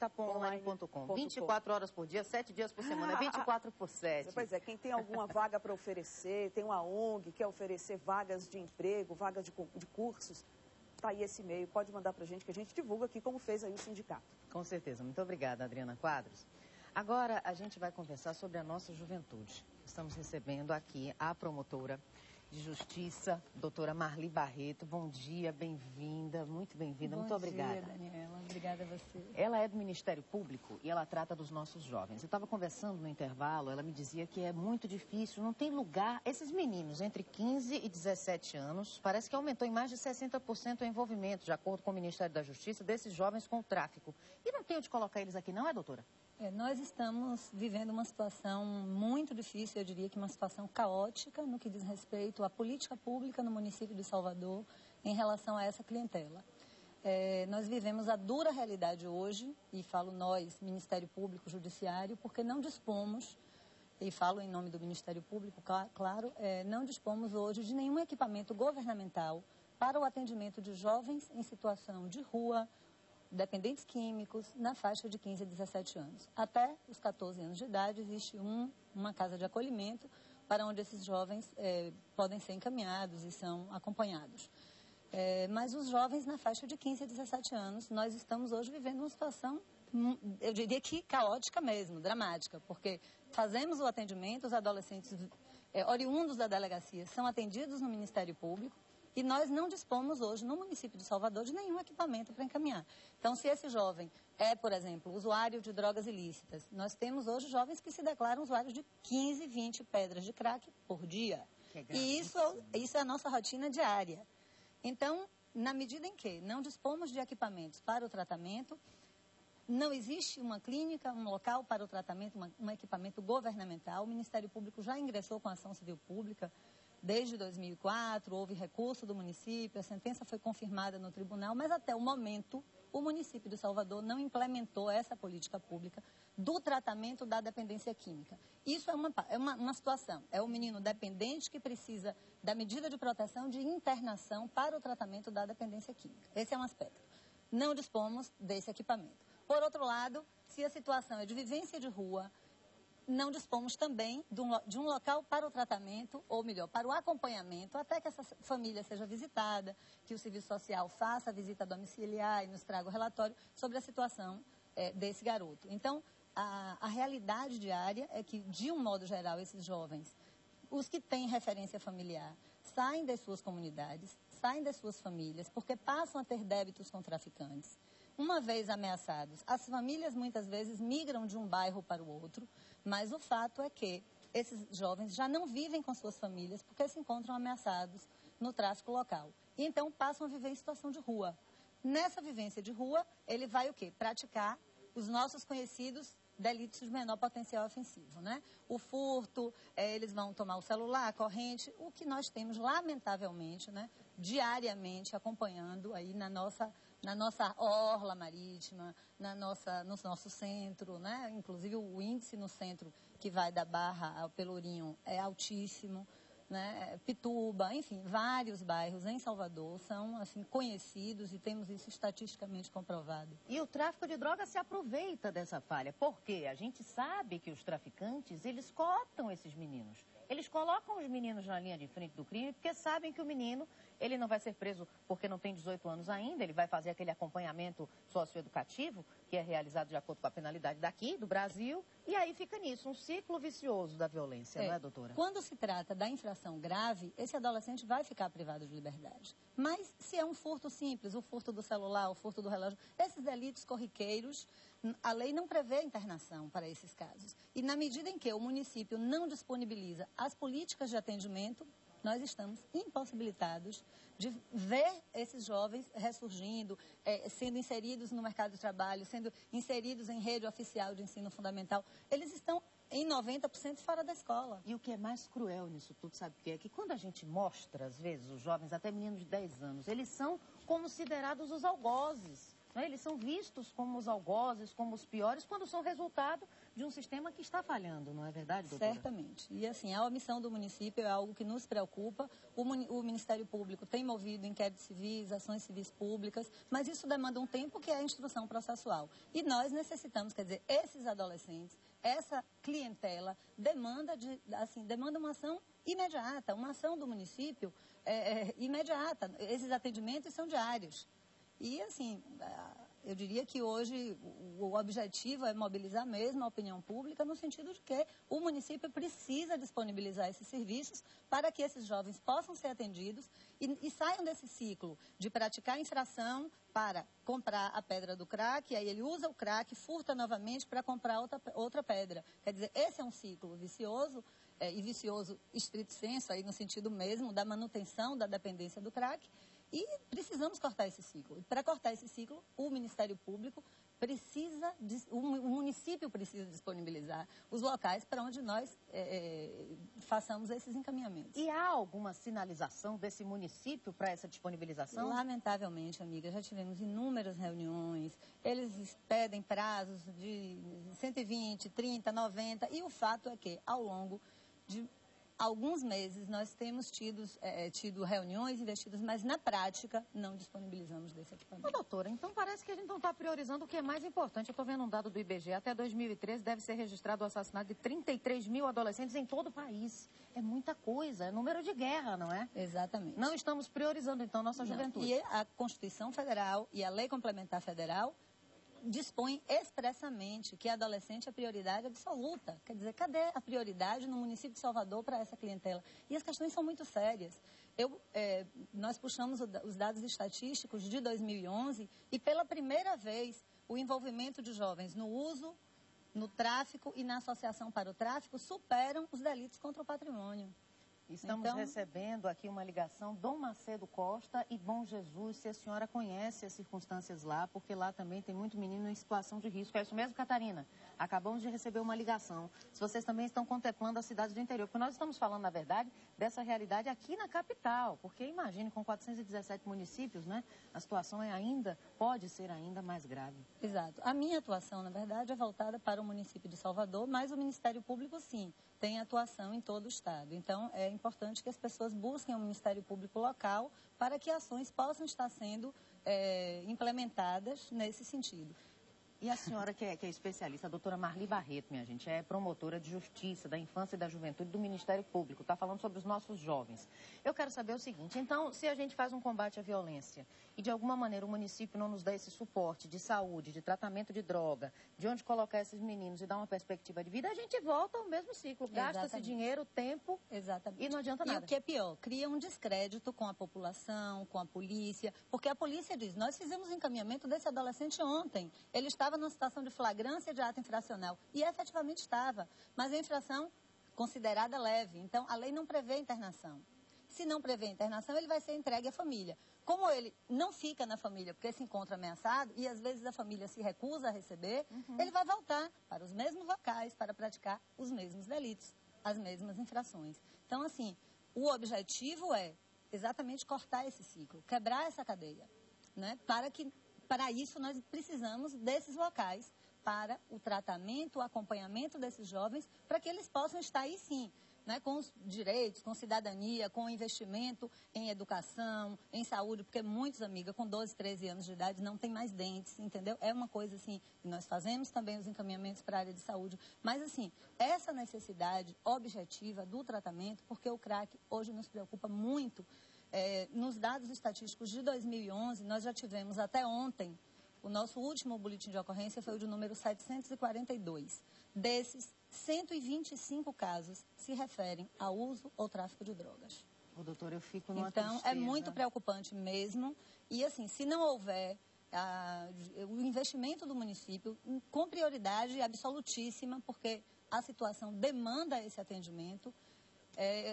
itapuaonline.com. 24 horas por dia, 7 dias por semana, 24 por 7. Pois é, quem tem alguma vaga para oferecer, tem uma ONG, quer oferecer vagas de emprego, vagas de cursos, tá aí esse e-mail, pode mandar pra gente que a gente divulga aqui como fez aí o sindicato. Com certeza. Muito obrigada, Adriana Quadros. Agora a gente vai conversar sobre a nossa juventude. Estamos recebendo aqui a promotora de Justiça, doutora Marli Barreto. Bom dia, bem-vinda, muito bem-vinda, muito obrigada. Bom dia, Daniela. Obrigada a você. Ela é do Ministério Público e ela trata dos nossos jovens. Eu estava conversando no intervalo, ela me dizia que é muito difícil, não tem lugar. Esses meninos entre 15 e 17 anos, parece que aumentou em mais de 60% o envolvimento, de acordo com o Ministério da Justiça, desses jovens com o tráfico. E não tem onde colocar eles aqui, não é, doutora? Nós estamos vivendo uma situação muito difícil, eu diria que uma situação caótica no que diz respeito à política pública no município de Salvador em relação a essa clientela. Nós vivemos a dura realidade hoje, e falo nós, Ministério Público, Judiciário, porque não dispomos, e falo em nome do Ministério Público, claro, não dispomos hoje de nenhum equipamento governamental para o atendimento de jovens em situação de rua, dependentes químicos, na faixa de 15 a 17 anos. Até os 14 anos de idade existe uma casa de acolhimento para onde esses jovens podem ser encaminhados e são acompanhados. Mas os jovens na faixa de 15 a 17 anos, nós estamos hoje vivendo uma situação, eu diria que caótica mesmo, dramática, porque fazemos o atendimento, os adolescentes oriundos da delegacia são atendidos no Ministério Público, e nós não dispomos hoje, no município de Salvador, de nenhum equipamento para encaminhar. Então, se esse jovem é, por exemplo, usuário de drogas ilícitas, nós temos hoje jovens que se declaram usuários de 15, 20 pedras de crack por dia. E isso é a nossa rotina diária. Então, na medida em que não dispomos de equipamentos para o tratamento, não existe uma clínica, um local para o tratamento, um equipamento governamental. O Ministério Público já ingressou com a ação civil pública. Desde 2004, houve recurso do município, a sentença foi confirmada no tribunal, mas até o momento, o município de Salvador não implementou essa política pública do tratamento da dependência química. Isso é uma situação, é o menino dependente que precisa da medida de proteção de internação para o tratamento da dependência química. Esse é um aspecto. Não dispomos desse equipamento. Por outro lado, se a situação é de vivência de rua, não dispomos também de um local para o tratamento, ou melhor, para o acompanhamento, até que essa família seja visitada, que o serviço social faça a visita domiciliar e nos traga o relatório sobre a situação desse garoto. Então, a realidade diária é que, de um modo geral, esses jovens, os que têm referência familiar, saem das suas comunidades, saem das suas famílias, porque passam a ter débitos com traficantes. Uma vez ameaçados, as famílias muitas vezes migram de um bairro para o outro, mas o fato é que esses jovens já não vivem com suas famílias porque se encontram ameaçados no tráfico local. E então passam a viver em situação de rua. Nessa vivência de rua, ele vai o quê? Praticar os nossos conhecidos delitos de menor potencial ofensivo, né? O furto, eles vão tomar o celular, a corrente, o que nós temos, lamentavelmente, né, diariamente acompanhando aí na nossa orla marítima, no nosso centro, né? Inclusive o índice no centro que vai da Barra ao Pelourinho é altíssimo, né? Pituba, enfim, vários bairros em Salvador são assim conhecidos e temos isso estatisticamente comprovado. E o tráfico de drogas se aproveita dessa falha, porque a gente sabe que os traficantes, eles cooptam esses meninos. Eles colocam os meninos na linha de frente do crime porque sabem que o menino, ele não vai ser preso porque não tem 18 anos ainda, ele vai fazer aquele acompanhamento socioeducativo que é realizado de acordo com a penalidade daqui, do Brasil, e aí fica nisso, um ciclo vicioso da violência, não é, doutora? Quando se trata da infração grave, esse adolescente vai ficar privado de liberdade. Mas se é um furto simples, o furto do celular, o furto do relógio, esses delitos corriqueiros, a lei não prevê internação para esses casos. E na medida em que o município não disponibiliza as políticas de atendimento, nós estamos impossibilitados de ver esses jovens ressurgindo, sendo inseridos no mercado de trabalho, sendo inseridos em rede oficial de ensino fundamental. Eles estão em 90% fora da escola. E o que é mais cruel nisso tudo, sabe o que é? Que quando a gente mostra, às vezes, os jovens, até meninos de 10 anos, eles são considerados os algozes. né? Eles são vistos como os algozes, como os piores, quando são resultado de um sistema que está falhando, não é verdade, doutora? Certamente. E assim, a omissão do município é algo que nos preocupa. O Ministério Público tem movido inquéritos civis, ações civis públicas, mas isso demanda um tempo que é a instrução processual. E nós necessitamos, quer dizer, esses adolescentes, essa clientela demanda uma ação imediata, uma ação do município imediata. Esses atendimentos são diários. E, assim, eu diria que hoje o objetivo é mobilizar mesmo a opinião pública no sentido de que o município precisa disponibilizar esses serviços para que esses jovens possam ser atendidos e saiam desse ciclo de praticar infração para comprar a pedra do crack, e aí ele usa o crack, furta novamente para comprar outra pedra. Quer dizer, esse é um ciclo vicioso, e vicioso estrito senso, aí no sentido mesmo da manutenção da dependência do crack. E precisamos cortar esse ciclo. E para cortar esse ciclo, o Ministério Público precisa, o município precisa disponibilizar os locais para onde nós façamos esses encaminhamentos. E há alguma sinalização desse município para essa disponibilização? Lamentavelmente, amiga, já tivemos inúmeras reuniões, eles pedem prazos de 120, 30, 90, e o fato é que, ao longo de alguns meses nós temos tido reuniões investidas, mas na prática não disponibilizamos desse equipamento. Ô, doutora, então parece que a gente não está priorizando o que é mais importante. Eu estou vendo um dado do IBGE, até 2013 deve ser registrado o assassinato de 33 mil adolescentes em todo o país. É muita coisa, é número de guerra, não é? Exatamente. Não estamos priorizando, então, nossa juventude. E a Constituição Federal e a Lei Complementar Federal dispõe expressamente que a adolescente é prioridade absoluta. Quer dizer, cadê a prioridade no município de Salvador para essa clientela? E as questões são muito sérias. Nós puxamos os dados estatísticos de 2011 e, pela primeira vez, o envolvimento de jovens no uso, no tráfico e na associação para o tráfico superam os delitos contra o patrimônio. Estamos recebendo aqui uma ligação, Dom Macedo Costa e Bom Jesus, se a senhora conhece as circunstâncias lá, porque lá também tem muito menino em situação de risco. É isso mesmo, Catarina? Acabamos de receber uma ligação. Se vocês também estão contemplando as cidades do interior, porque nós estamos falando, na verdade, dessa realidade aqui na capital, porque imagine, com 417 municípios, né, a situação pode ser ainda mais grave. Exato. A minha atuação, na verdade, é voltada para o município de Salvador, mas o Ministério Público, sim, tem atuação em todo o estado. Então, é importante que as pessoas busquem o Ministério Público local para que ações possam estar sendo implementadas nesse sentido. E a senhora que é especialista, a doutora Marli Barreto, minha gente, é promotora de justiça da infância e da juventude do Ministério Público, está falando sobre os nossos jovens. Eu quero saber o seguinte, então, se a gente faz um combate à violência e de alguma maneira o município não nos dá esse suporte de saúde, de tratamento de droga, de onde colocar esses meninos e dar uma perspectiva de vida, a gente volta ao mesmo ciclo, gasta-se dinheiro, tempo. Exatamente. E não adianta nada. E o que é pior, cria um descrédito com a população, com a polícia, porque a polícia diz, nós fizemos o encaminhamento desse adolescente ontem, ele estava numa situação de flagrância de ato infracional, e efetivamente estava, mas a infração considerada leve, então a lei não prevê internação. Se não prevê internação, ele vai ser entregue à família. Como ele não fica na família porque se encontra ameaçado, e às vezes a família se recusa a receber, ele vai voltar para os mesmos locais para praticar os mesmos delitos, as mesmas infrações. Então, assim, o objetivo é exatamente cortar esse ciclo, quebrar essa cadeia, né? Para isso, nós precisamos desses locais para o tratamento, o acompanhamento desses jovens, para que eles possam estar aí sim, né, com os direitos, com cidadania, com investimento em educação, em saúde, porque muitos, amigas, com 12, 13 anos de idade não têm mais dentes, entendeu? É uma coisa assim, e nós fazemos também os encaminhamentos para a área de saúde, mas assim, essa necessidade objetiva do tratamento, porque o crack hoje nos preocupa muito. Nos dados estatísticos de 2011, nós já tivemos até ontem, o nosso último boletim de ocorrência foi o de número 742. Desses, 125 casos se referem a uso ou tráfico de drogas. Ô, doutora, eu fico numa Então, tristeza. é muito preocupante mesmo. E, assim, se não houver o investimento do município, com prioridade absolutíssima, porque a situação demanda esse atendimento,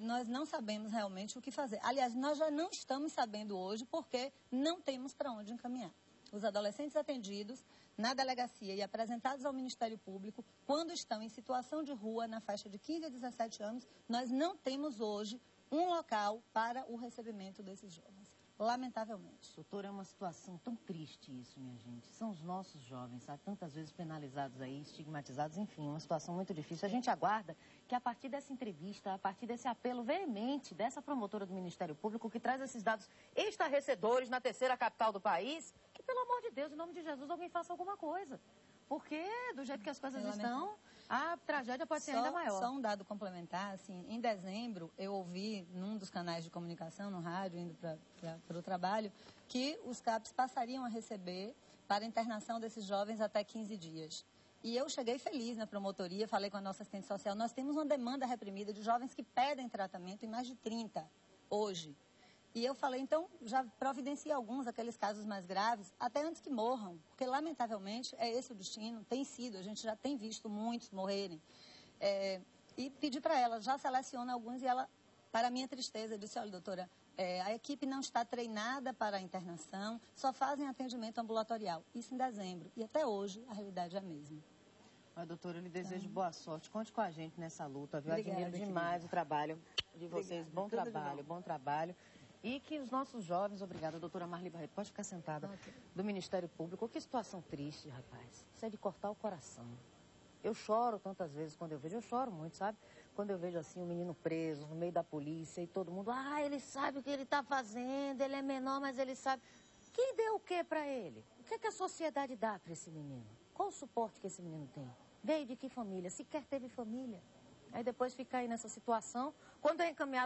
nós não sabemos realmente o que fazer. Aliás, nós já não estamos sabendo hoje porque não temos para onde encaminhar. Os adolescentes atendidos na delegacia e apresentados ao Ministério Público, quando estão em situação de rua, na faixa de 15 a 17 anos, nós não temos hoje um local para o recebimento desses jovens. lamentavelmente. Doutora, é uma situação tão triste isso, minha gente. São os nossos jovens, sabe? Tantas vezes penalizados aí, estigmatizados, enfim, uma situação muito difícil. A gente aguarda que a partir dessa entrevista, a partir desse apelo veemente dessa promotora do Ministério Público, que traz esses dados estarrecedores na terceira capital do país, que, pelo amor de Deus, em nome de Jesus, alguém faça alguma coisa. Porque, do jeito que as coisas estão, a tragédia pode ser ainda maior. Só um dado complementar, assim, em dezembro eu ouvi num dos canais de comunicação, no rádio, indo para o trabalho, que os CAPs passariam a receber para a internação desses jovens até 15 dias. E eu cheguei feliz na promotoria, falei com a nossa assistente social, nós temos uma demanda reprimida de jovens que pedem tratamento, em mais de 30 hoje. E eu falei, então, já providencie alguns, aqueles casos mais graves, até antes que morram. Porque, lamentavelmente, é esse o destino, tem sido, a gente já tem visto muitos morrerem. E pedi para ela, já seleciona alguns, e ela, para minha tristeza, disse, olha, doutora, a equipe não está treinada para a internação, só fazem atendimento ambulatorial. Isso em dezembro. E até hoje, a realidade é a mesma. Olha, doutora, eu lhe desejo boa sorte. Conte com a gente nessa luta, viu? Obrigada, admiro demais o trabalho de vocês. Obrigada. Bom trabalho. E que os nossos jovens, obrigada, doutora Marli Barreto, pode ficar sentada, do Ministério Público. Que situação triste, rapaz. Isso é de cortar o coração. Eu choro tantas vezes quando eu vejo, eu choro muito, sabe? Quando eu vejo assim, um menino preso no meio da polícia e todo mundo, ele sabe o que ele está fazendo, ele é menor, mas ele sabe. Quem deu o que para ele? O que é que a sociedade dá para esse menino? Qual o suporte que esse menino tem? Veio de que família? Sequer teve família. Aí depois fica aí nessa situação, quando é encaminhado